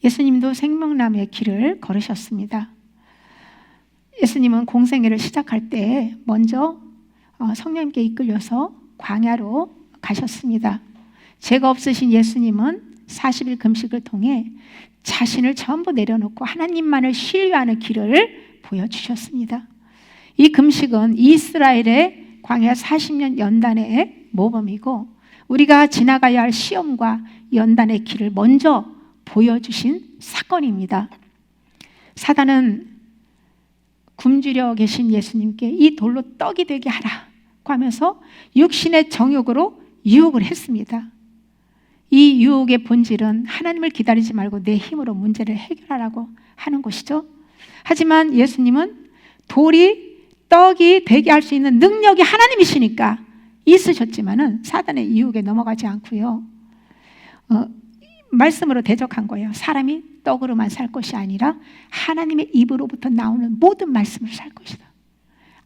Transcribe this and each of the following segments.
예수님도 생명나무의 길을 걸으셨습니다. 예수님은 공생애를 시작할 때 먼저 성령님께 이끌려서 광야로 가셨습니다. 죄가 없으신 예수님은 40일 금식을 통해 자신을 전부 내려놓고 하나님만을 신뢰하는 길을 보여주셨습니다. 이 금식은 이스라엘의 광야 40년 연단의 모범이고 우리가 지나가야 할 시험과 연단의 길을 먼저 보여주신 사건입니다. 사단은 굶주려 계신 예수님께 이 돌로 떡이 되게 하라고 하면서 육신의 정욕으로 유혹을 했습니다. 이 유혹의 본질은 하나님을 기다리지 말고 내 힘으로 문제를 해결하라고 하는 것이죠. 하지만 예수님은 돌이 떡이 되게 할 수 있는 능력이 하나님이시니까 있으셨지만은 사단의 유혹에 넘어가지 않고요. 말씀으로 대적한 거예요. 사람이 떡으로만 살 것이 아니라 하나님의 입으로부터 나오는 모든 말씀을 살 것이다.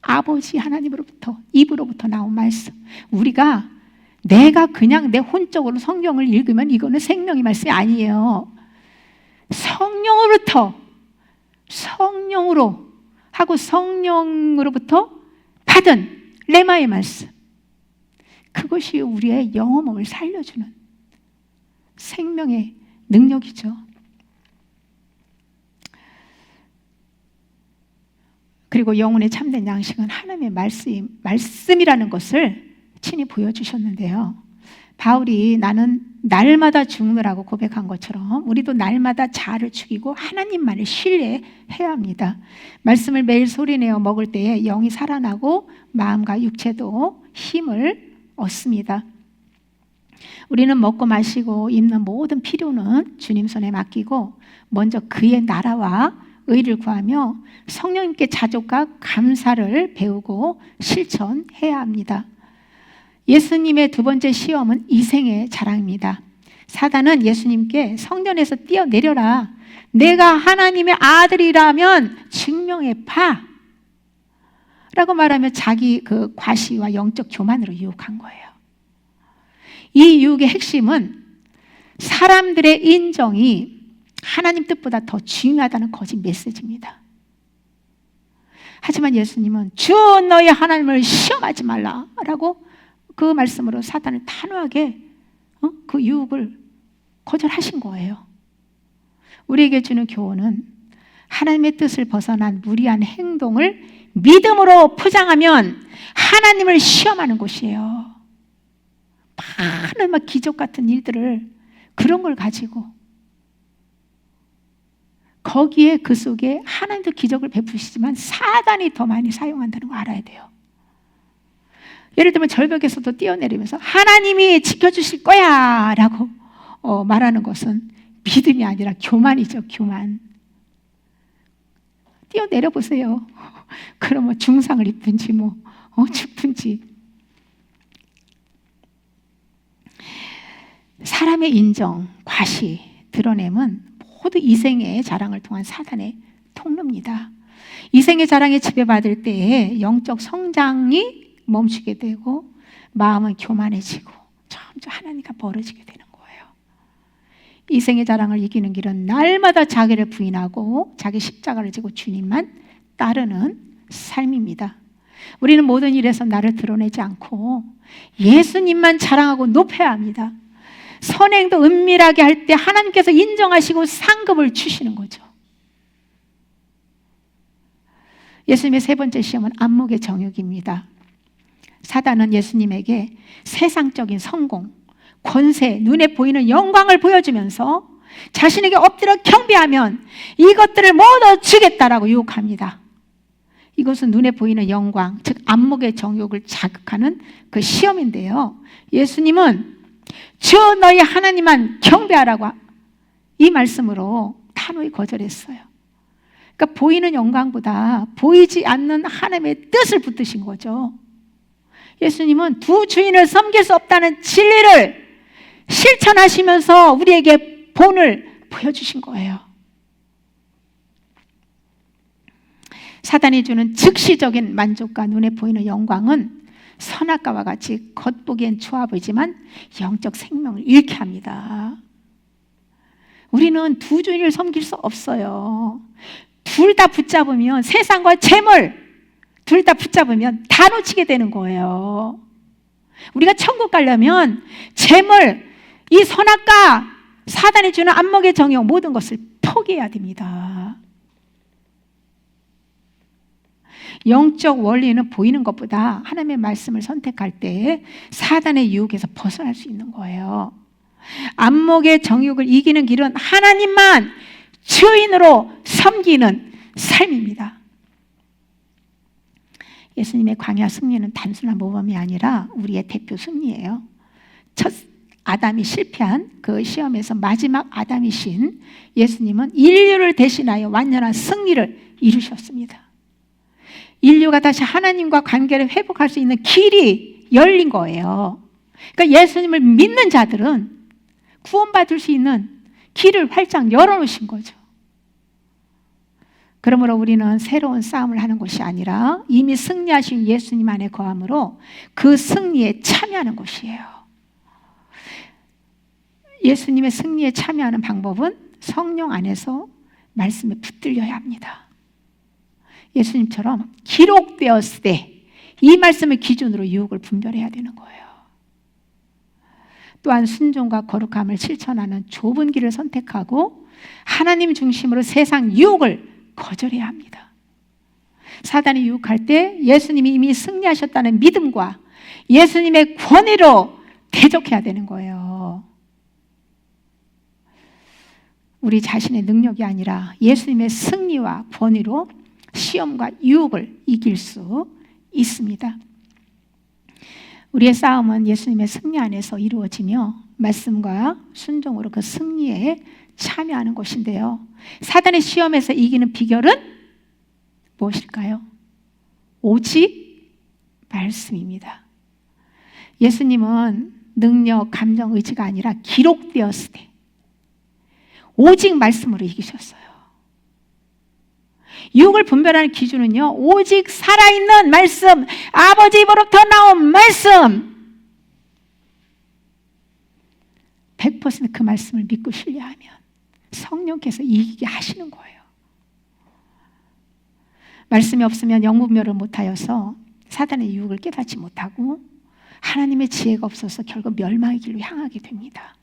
아버지 하나님으로부터 입으로부터 나온 말씀. 우리가 내가 그냥 내 혼적으로 성경을 읽으면 이거는 생명의 말씀이 아니에요. 성령으로 하고 성령으로부터 받은 레마의 말씀. 그것이 우리의 영혼을 살려주는 생명의 능력이죠. 그리고 영혼의 참된 양식은 하나님의 말씀이라는 것을 친히 보여주셨는데요. 바울이 나는 날마다 죽느라고 고백한 것처럼 우리도 날마다 자아를 죽이고 하나님만을 신뢰해야 합니다. 말씀을 매일 소리내어 먹을 때에 영이 살아나고 마음과 육체도 힘을 얻습니다. 우리는 먹고 마시고 입는 모든 필요는 주님 손에 맡기고 먼저 그의 나라와 의를 구하며 성령님께 자족과 감사를 배우고 실천해야 합니다. 예수님의 두 번째 시험은 이생의 자랑입니다. 사단은 예수님께 성전에서 뛰어내려라. 내가 하나님의 아들이라면 증명해 봐. 라고 말하며 자기 그 과시와 영적 교만으로 유혹한 거예요. 이 유혹의 핵심은 사람들의 인정이 하나님 뜻보다 더 중요하다는 거짓 메시지입니다. 하지만 예수님은 주 너희 하나님을 시험하지 말라라고 그 말씀으로 사단을 단호하게 그 유혹을 거절하신 거예요. 우리에게 주는 교훈은 하나님의 뜻을 벗어난 무리한 행동을 믿음으로 포장하면 하나님을 시험하는 것이에요. 많은 기적 같은 일들을 그런 걸 가지고 거기에 그 속에 하나님도 기적을 베푸시지만 사단이 더 많이 사용한다는 거 알아야 돼요. 예를 들면 절벽에서도 뛰어내리면서 하나님이 지켜주실 거야 라고 말하는 것은 믿음이 아니라 교만이죠. 교만. 뛰어내려 보세요. 그러면 중상을 입든지 죽든지. 사람의 인정, 과시, 드러냄은 모두 이생의 자랑을 통한 사단의 통로입니다. 이생의 자랑에 지배받을 때에 영적 성장이 멈추게 되고 마음은 교만해지고 점점 하나님과 멀어지게 되는 거예요. 이생의 자랑을 이기는 길은 날마다 자기를 부인하고 자기 십자가를 지고 주님만 따르는 삶입니다. 우리는 모든 일에서 나를 드러내지 않고 예수님만 자랑하고 높여야 합니다. 선행도 은밀하게 할 때 하나님께서 인정하시고 상급을 주시는 거죠. 예수님의 세 번째 시험은 안목의 정욕입니다. 사단은 예수님에게 세상적인 성공, 권세, 눈에 보이는 영광을 보여주면서 자신에게 엎드려 경배하면 이것들을 모두 주겠다라고 유혹합니다. 이것은 눈에 보이는 영광, 즉 안목의 정욕을 자극하는 그 시험인데요. 예수님은 주 너희 하나님만 경배하라고 이 말씀으로 단호히 거절했어요. 그러니까 보이는 영광보다 보이지 않는 하나님의 뜻을 붙드신 거죠. 예수님은 두 주인을 섬길 수 없다는 진리를 실천하시면서 우리에게 본을 보여주신 거예요. 사단이 주는 즉시적인 만족과 눈에 보이는 영광은 선악과와 같이 겉보기엔 좋아 보이지만 영적 생명을 잃게 합니다. 우리는 두 주인을 섬길 수 없어요. 둘 다 붙잡으면, 세상과 재물 둘 다 붙잡으면 다 놓치게 되는 거예요. 우리가 천국 가려면 재물, 이 선악과 사단이 주는 안목의 정욕 모든 것을 포기해야 됩니다. 영적 원리는 보이는 것보다 하나님의 말씀을 선택할 때 사단의 유혹에서 벗어날 수 있는 거예요. 안목의 정욕을 이기는 길은 하나님만 주인으로 섬기는 삶입니다. 예수님의 광야 승리는 단순한 모범이 아니라 우리의 대표 승리예요. 첫 아담이 실패한 그 시험에서 마지막 아담이신 예수님은 인류를 대신하여 완전한 승리를 이루셨습니다. 인류가 다시 하나님과 관계를 회복할 수 있는 길이 열린 거예요. 그러니까 예수님을 믿는 자들은 구원받을 수 있는 길을 활짝 열어놓으신 거죠. 그러므로 우리는 새로운 싸움을 하는 것이 아니라 이미 승리하신 예수님 안에 거함으로 그 승리에 참여하는 것이에요. 예수님의 승리에 참여하는 방법은 성령 안에서 말씀에 붙들려야 합니다. 예수님처럼 기록되었을 때 이 말씀을 기준으로 유혹을 분별해야 되는 거예요. 또한 순종과 거룩함을 실천하는 좁은 길을 선택하고 하나님 중심으로 세상 유혹을 거절해야 합니다. 사단이 유혹할 때 예수님이 이미 승리하셨다는 믿음과 예수님의 권위로 대적해야 되는 거예요. 우리 자신의 능력이 아니라 예수님의 승리와 권위로 시험과 유혹을 이길 수 있습니다. 우리의 싸움은 예수님의 승리 안에서 이루어지며 말씀과 순종으로 그 승리에 참여하는 것인데요. 사단의 시험에서 이기는 비결은 무엇일까요? 오직 말씀입니다. 예수님은 능력, 감정, 의지가 아니라 기록되었을 때 오직 말씀으로 이기셨어요. 유혹을 분별하는 기준은요, 오직 살아있는 말씀, 아버지 입으로부터 나온 말씀, 100% 그 말씀을 믿고 신뢰하면 성령께서 이기게 하시는 거예요. 말씀이 없으면 영분별을 못하여서 사단의 유혹을 깨닫지 못하고 하나님의 지혜가 없어서 결국 멸망의 길로 향하게 됩니다.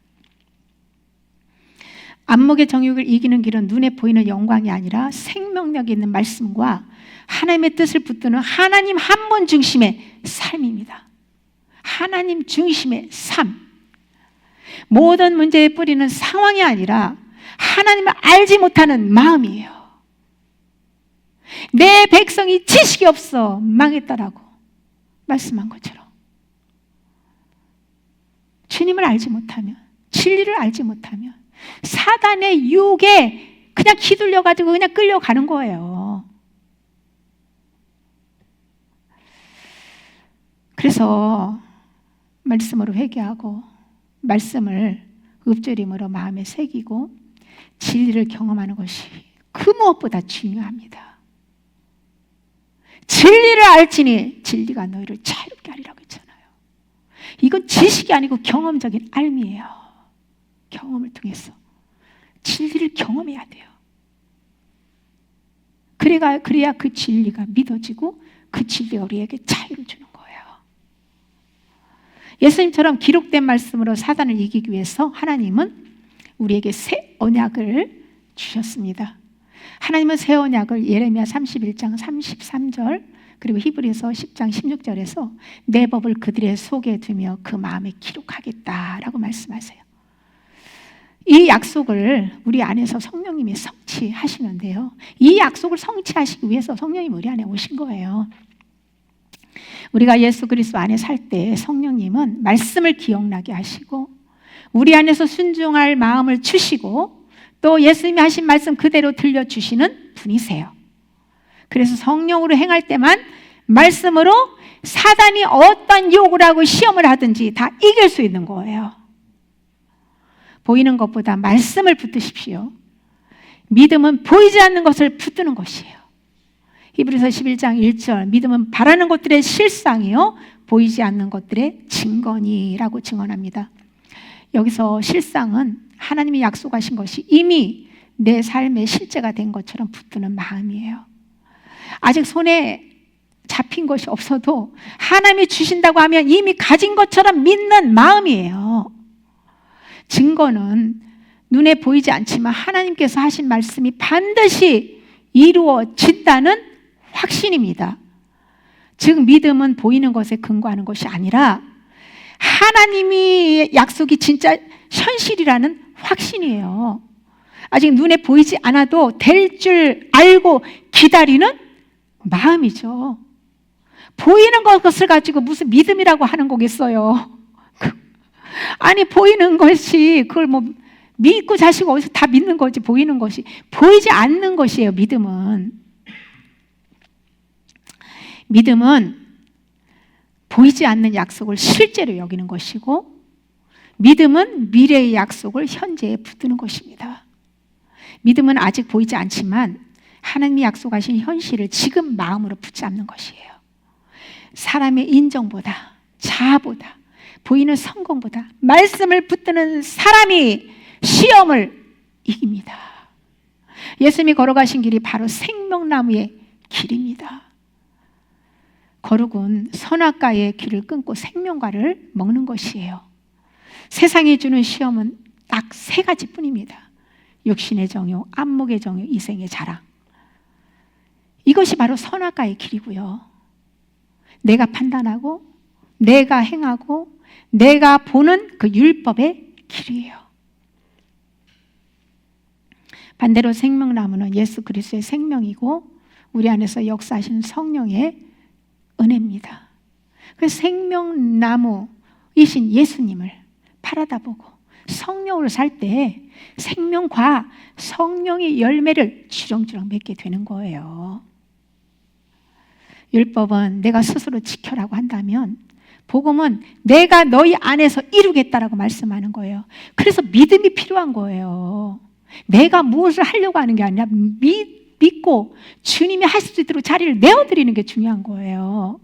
안목의 정욕을 이기는 길은 눈에 보이는 영광이 아니라 생명력이 있는 말씀과 하나님의 뜻을 붙드는 하나님 한 분 중심의 삶입니다. 하나님 중심의 삶. 모든 문제의 뿌리는 상황이 아니라 하나님을 알지 못하는 마음이에요. 내 백성이 지식이 없어 망했다라고 말씀한 것처럼 주님을 알지 못하면, 진리를 알지 못하면 사단의 유혹에 그냥 휘둘려가지고 그냥 끌려가는 거예요. 그래서 말씀으로 회개하고 말씀을 읊조림으로 마음에 새기고 진리를 경험하는 것이 그 무엇보다 중요합니다. 진리를 알지니 진리가 너희를 자유롭게 하리라고 했잖아요. 이건 지식이 아니고 경험적인 알미예요. 경험을 통해서 진리를 경험해야 돼요. 그래야 그 진리가 믿어지고 그 진리가 우리에게 자유를 주는 거예요. 예수님처럼 기록된 말씀으로 사단을 이기기 위해서 하나님은 우리에게 새 언약을 주셨습니다. 하나님은 새 언약을 예레미야 31장 33절 그리고 히브리서 10장 16절에서 내 법을 그들의 속에 두며 그 마음에 기록하겠다라고 말씀하세요. 이 약속을 우리 안에서 성령님이 성취하시는데요. 이 약속을 성취하시기 위해서 성령님이 우리 안에 오신 거예요. 우리가 예수 그리스도 안에 살 때 성령님은 말씀을 기억나게 하시고 우리 안에서 순종할 마음을 주시고 또 예수님이 하신 말씀 그대로 들려주시는 분이세요. 그래서 성령으로 행할 때만 말씀으로 사단이 어떤 욕을 하고 시험을 하든지 다 이길 수 있는 거예요. 보이는 것보다 말씀을 붙드십시오. 믿음은 보이지 않는 것을 붙드는 것이에요. 히브리서 11장 1절 믿음은 바라는 것들의 실상이요 보이지 않는 것들의 증거니라고 증언합니다. 여기서 실상은 하나님이 약속하신 것이 이미 내 삶의 실제가 된 것처럼 붙드는 마음이에요. 아직 손에 잡힌 것이 없어도 하나님이 주신다고 하면 이미 가진 것처럼 믿는 마음이에요. 증거는 눈에 보이지 않지만 하나님께서 하신 말씀이 반드시 이루어진다는 확신입니다. 즉 믿음은 보이는 것에 근거하는 것이 아니라 하나님이 약속이 진짜 현실이라는 확신이에요. 아직 눈에 보이지 않아도 될 줄 알고 기다리는 마음이죠. 보이는 것을 가지고 무슨 믿음이라고 하는 거겠어요. 아니 보이는 것이 그걸 뭐 믿고 자시고 어디서 다 믿는 거지. 보이는 것이 보이지 않는 것이에요. 믿음은 보이지 않는 약속을 실제로 여기는 것이고, 믿음은 미래의 약속을 현재에 붙드는 것입니다. 믿음은 아직 보이지 않지만 하나님이 약속하신 현실을 지금 마음으로 붙잡는 것이에요. 사람의 인정보다, 자아보다, 보이는 성공보다 말씀을 붙드는 사람이 시험을 이깁니다. 예수님이 걸어가신 길이 바로 생명나무의 길입니다. 거룩은 선악과의 길을 끊고 생명과를 먹는 것이에요. 세상이 주는 시험은 딱 3가지 뿐입니다. 육신의 정욕, 안목의 정욕, 이생의 자랑. 이것이 바로 선악과의 길이고요. 내가 판단하고 내가 행하고 내가 보는 그 율법의 길이에요. 반대로 생명나무는 예수 그리스도의 생명이고 우리 안에서 역사하시는 성령의 은혜입니다. 그래서 생명나무이신 예수님을 바라다 보고 성령으로 살 때 생명과 성령의 열매를 주렁주렁 맺게 되는 거예요. 율법은 내가 스스로 지켜라고 한다면 복음은 내가 너희 안에서 이루겠다라고 말씀하는 거예요. 그래서 믿음이 필요한 거예요. 내가 무엇을 하려고 하는 게 아니라 믿고 주님이 하실 수 있도록 자리를 내어드리는 게 중요한 거예요.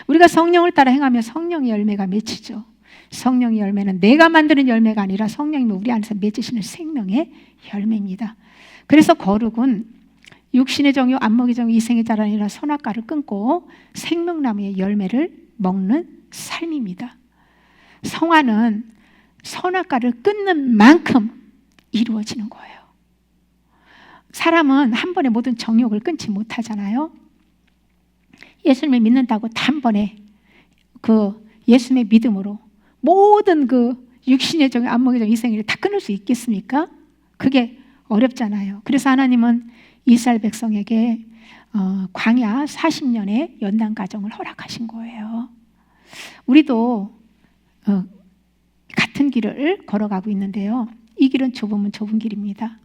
우리가 성령을 따라 행하면 성령의 열매가 맺히죠. 성령의 열매는 내가 만드는 열매가 아니라 성령님이 우리 안에서 맺으시는 생명의 열매입니다. 그래서 거룩은 육신의 정욕, 안목의 정욕, 이생의 자랑이 아니라 선악과를 끊고 생명나무의 열매를 먹는 삶입니다. 성화는 선악과를 끊는 만큼 이루어지는 거예요. 사람은 한 번에 모든 정욕을 끊지 못하잖아요. 예수님을 믿는다고 단번에 그 예수님의 믿음으로 모든 그 육신의 정욕, 안목의 정욕, 이생을 다 끊을 수 있겠습니까? 그게 어렵잖아요. 그래서 하나님은 이스라엘 백성에게 광야 40년의 연단 과정을 허락하신 거예요. 우리도 같은 길을 걸어가고 있는데요. 이 길은 좁으면 좁은 길입니다.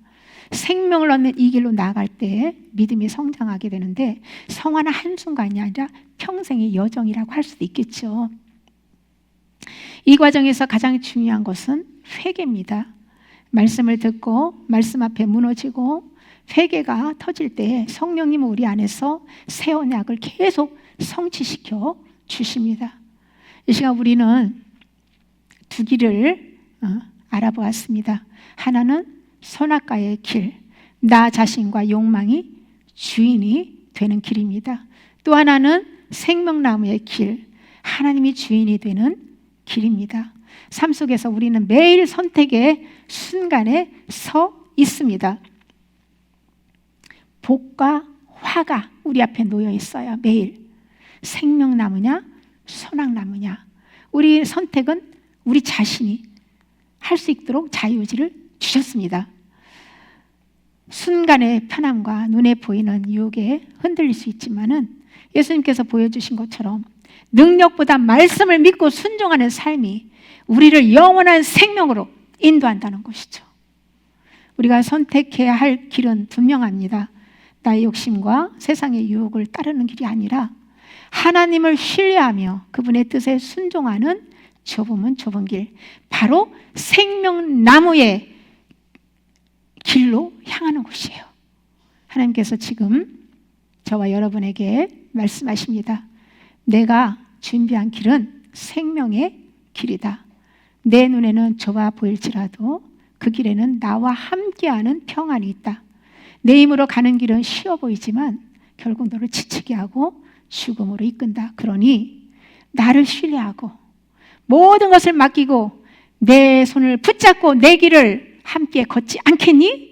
생명을 얻는 이 길로 나아갈 때 믿음이 성장하게 되는데 성화는 한순간이 아니라 평생의 여정이라고 할 수도 있겠죠. 이 과정에서 가장 중요한 것은 회개입니다. 말씀을 듣고 말씀 앞에 무너지고 회개가 터질 때 성령님은 우리 안에서 새 언약을 계속 성취시켜 주십니다. 이 시간 우리는 2길을 알아보았습니다. 하나는 선악과의 길, 나 자신과 욕망이 주인이 되는 길입니다. 또 하나는 생명나무의 길, 하나님이 주인이 되는 길입니다. 삶 속에서 우리는 매일 선택의 순간에 서 있습니다. 복과 화가 우리 앞에 놓여 있어요. 매일 생명나무냐 선악나무냐. 우리 선택은 우리 자신이 할 수 있도록 자유의지를 주셨습니다. 순간의 편함과 눈에 보이는 유혹에 흔들릴 수 있지만은 예수님께서 보여주신 것처럼 능력보다 말씀을 믿고 순종하는 삶이 우리를 영원한 생명으로 인도한다는 것이죠. 우리가 선택해야 할 길은 분명합니다. 나의 욕심과 세상의 유혹을 따르는 길이 아니라 하나님을 신뢰하며 그분의 뜻에 순종하는 좁으면 좁은 길, 바로 생명나무의 길로 향하는 곳이에요. 하나님께서 지금 저와 여러분에게 말씀하십니다. 내가 준비한 길은 생명의 길이다. 내 눈에는 좁아 보일지라도 그 길에는 나와 함께하는 평안이 있다. 내 힘으로 가는 길은 쉬워 보이지만 결국 너를 지치게 하고 죽음으로 이끈다. 그러니 나를 신뢰하고 모든 것을 맡기고 내 손을 붙잡고 내 길을 함께 걷지 않겠니?